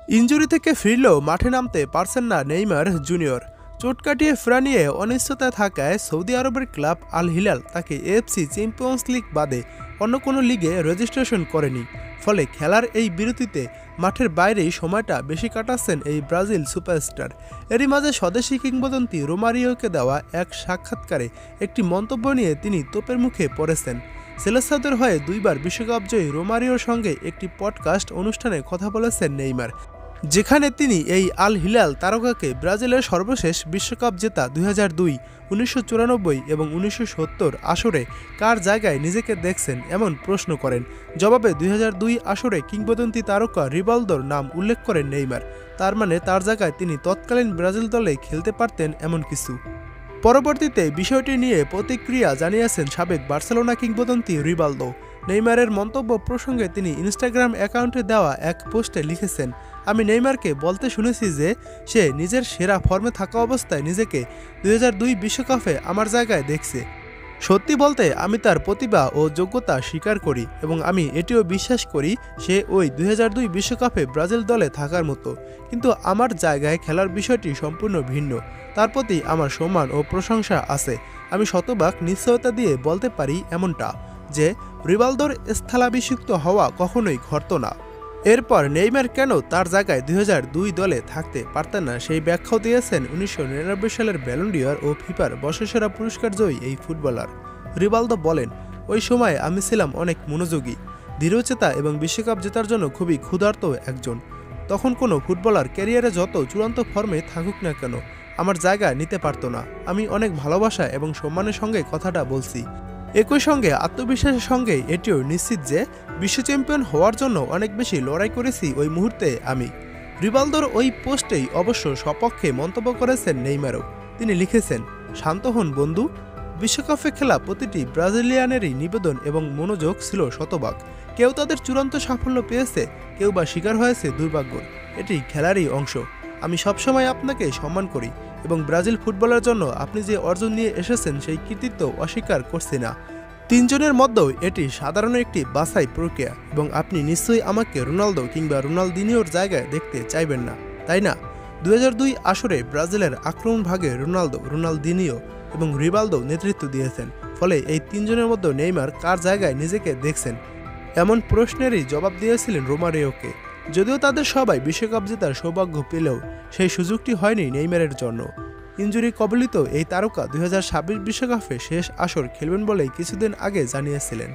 Injury থেকে ফিরলেও মাঠে নামতে পারছেন না নেইমার জুনিয়র। চোট কাটিয়ে ফেরা নিয়ে অনিশ্চয়তায় থাকায় সৌদি আরবের ক্লাব আল হিলাল তাকে এএফসি চ্যাম্পিয়ন্স লিগ বাদে অন্য কোনো লিগে রেজিস্ট্রেশন করেনি। ফলে খেলার এই বিরতিতে মাঠের বাইরেই সময়টা বেশি কাটাচ্ছেন এই ব্রাজিল সুপারস্টার। এরই মাঝে স্বদেশি কিংবদন্তি রোমারিওকে দেওয়া এক সাক্ষাৎকারে একটি মন্তব্য নিয়ে তিনি তোপের মুখে পড়েছেন। সেলেসাদের হয়ে দুইবার বিশ্বকাপ জয়ী রোমারিওর সঙ্গে একটি পডকাস্ট অনুষ্ঠানে কথা বলেছেন নেইমার, যেখানে তিনি এই আল হিলাল তারকাকে ব্রাজিলের সর্বশেষ বিশ্বকাপ জেতা 2002, 1994 এবং 1970 আসরে কার জায়গায় নিজেকে দেখছেন এমন প্রশ্ন করেন। জবাবে 2002 আসরে কিংবদন্তি তারকা রিভালদোর নাম উল্লেখ করেন নেইমার। তার মানে তার জায়গায় তিনি তৎকালীন ব্রাজিল দলে খেলতে পারতেন এমন কিছু। পরবর্তীতে বিষয়টি নিয়ে প্রতিক্রিয়া জানিয়েছেন সাবেক বার্সেলোনা কিংবদন্তি রিভালদো। নেইমারের মন্তব্য প্রসঙ্গে তিনি ইনস্টাগ্রাম অ্যাকাউন্টে দেওয়া এক পোস্টে লিখেছেন, আমি নেইমারকে বলতে শুনেছি যে সে নিজের সেরা ফর্মে থাকা অবস্থায় নিজেকে 2002 বিশ্বকাপে আমার জায়গায় দেখছে। সত্যি বলতে আমি তার প্রতিভা ও যোগ্যতা স্বীকার করি এবং আমি এটিও বিশ্বাস করি সে ওই 2002 বিশ্বকাপে ব্রাজিল দলে থাকার মতো, কিন্তু আমার জায়গায় খেলার বিষয়টি সম্পূর্ণ ভিন্ন। তার প্রতি আমার সম্মান ও প্রশংসা আছে। আমি শতভাগ নিশ্চয়তা দিয়ে বলতে পারি এমনটা যে রিভালদোর স্থলাভিষিক্ত হওয়া কখনোই ঘটত না। এরপর নেইমার কেন তার জায়গায় 2002 দলে থাকতে পারতেন না সেই ব্যাখ্যাও দিয়েছেন 1999 সালের ব্যালন ডি'অর ও ফিফার বর্ষসেরা পুরস্কার জয়ী এই ফুটবলার। রিভালদো বলেন, ওই সময় আমি ছিলাম অনেক মনোযোগী, দৃঢ়চেতা এবং বিশ্বকাপ জেতার জন্য খুবই ক্ষুধার্ত একজন। তখন কোনো ফুটবলার ক্যারিয়ারে যত চূড়ান্ত ফর্মে থাকুক না কেন আমার জায়গা নিতে পারত না। আমি অনেক ভালোবাসা এবং সম্মানের সঙ্গে কথাটা বলছি। একই সঙ্গে আত্মবিশ্বাসের সঙ্গে এটিও নিশ্চিত যে বিশ্ব চ্যাম্পিয়ন হওয়ার জন্য অনেক বেশি লড়াই করেছি ওই মুহূর্তে আমি। রিভালদোর ওই পোস্টেই অবশ্য সপক্ষে মন্তব্য করেছেন নেইমারও। তিনি লিখেছেন, শান্ত হন বন্ধু। বিশ্বকাপে খেলা প্রতিটি ব্রাজিলিয়ানেরই নিবেদন এবং মনোযোগ ছিল শতভাগ। কেউ তাদের চূড়ান্ত সাফল্য পেয়েছে, কেউ বা শিকার হয়েছে দুর্ভাগ্যর। এটি খেলারই অংশ। আমি সবসময় আপনাকে সম্মান করি এবং ব্রাজিল ফুটবলের জন্য আপনি যে অর্জন নিয়ে এসেছেন সেই কৃতিত্ব অস্বীকার করছি না। তিনজনের মধ্যেও এটি সাধারণ একটি বাছাই প্রক্রিয়া এবং আপনি নিশ্চয়ই আমাকে রোনালদো কিংবা রোনালদিনিওর জায়গায় দেখতে চাইবেন না, তাই না? 2002 আসরে ব্রাজিলের আক্রমণ ভাগে রোনালদো, রোনালদিনিও এবং রিভালদো নেতৃত্ব দিয়েছেন। ফলে এই তিনজনের মধ্যে নেইমার কার জায়গায় নিজেকে দেখছেন এমন প্রশ্নেরই জবাব দিয়েছিলেন রোমারিওকে। যদিও তাদের সবাই বিশ্বকাপ জেতার সৌভাগ্য পেলেও সেই সুযোগটি হয়নি নেইমারের জন্য। ইনজুরি কবলিত এই তারকা 2026 বিশ্বকাপে শেষ আসর খেলবেন বলেই কিছুদিন আগে জানিয়েছিলেন।